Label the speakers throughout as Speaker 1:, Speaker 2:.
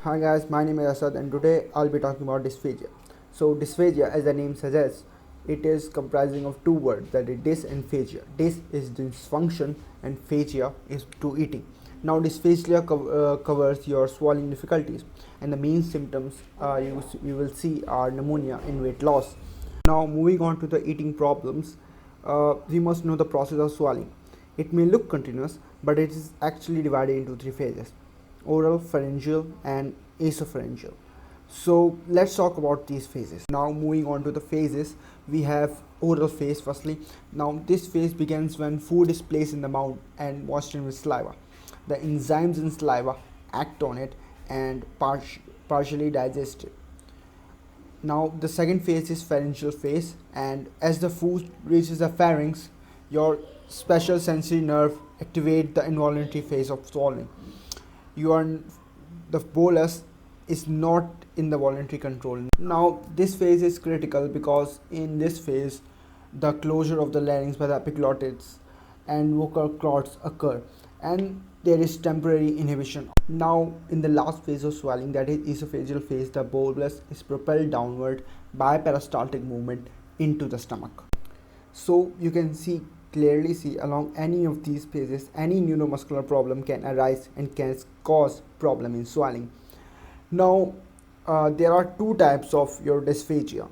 Speaker 1: Hi guys, my name is Asad and today I'll be talking about dysphagia. So dysphagia, as the name suggests, it is comprising of two words, that is dys and phagia. Dys is dysfunction and phagia is to eating. Now dysphagia covers your swallowing difficulties, and the main symptoms you will see are pneumonia and weight loss. Now moving on to the eating problems, we must know the process of swallowing. It may look continuous, but it is actually divided into three phases: oral, pharyngeal, and esophageal. So let's talk about these phases. Now moving on to the phases, we have oral phase firstly. Now this phase begins when food is placed in the mouth and moistened with saliva. The enzymes in saliva act on it and partially digest it. Now the second phase is pharyngeal phase, and as the food reaches the pharynx, your special sensory nerve activate the involuntary phase of swallowing. The bolus is not in the voluntary control. Now this phase is critical because in this phase the closure of the larynx by the epiglottids and vocal cords occur, and there is temporary inhibition. Now in the last phase of swallowing, that is esophageal phase, the bolus is propelled downward by peristaltic movement into the stomach. So you can clearly see along any of these phases any neuromuscular problem can arise and can cause problem in swallowing. Now there are two types of your dysphagia: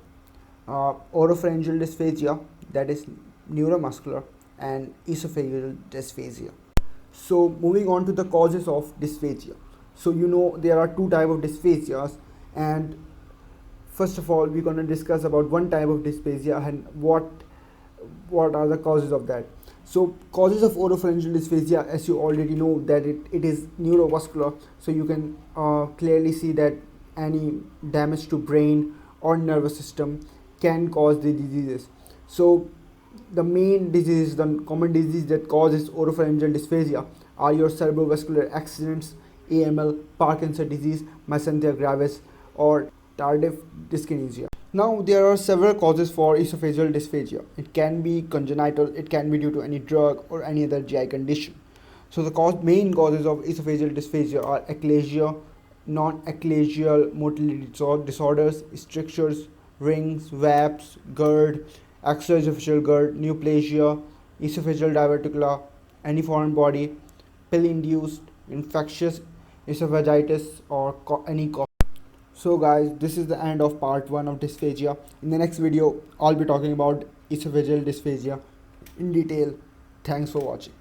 Speaker 1: oropharyngeal dysphagia, that is neuromuscular, and esophageal dysphagia. So moving on to the causes of dysphagia. So there are two types of dysphasias, and first of all we're going to discuss about one type of dysphagia and what are the causes of that. So causes of oropharyngeal dysphagia, as you already know, that it is neurovascular. So you can clearly see that any damage to brain or nervous system can cause the diseases. So the main disease, the common disease that causes oropharyngeal dysphagia are your cerebrovascular accidents, AML, Parkinson's disease, myasthenia gravis, or tardive dyskinesia. Now there are several causes for esophageal dysphagia. It can be congenital, it can be due to any drug or any other GI condition. So the main causes of esophageal dysphagia are achalasia, non-achalasial motility disorders, strictures, rings, VAPs, GERD, extraesophageal GERD, neoplasia, esophageal diverticula, any foreign body, pill-induced infectious esophagitis, or any cough. So guys, this is the end of part 1 of dysphagia. In the next video, I'll be talking about esophageal dysphagia in detail. Thanks for watching.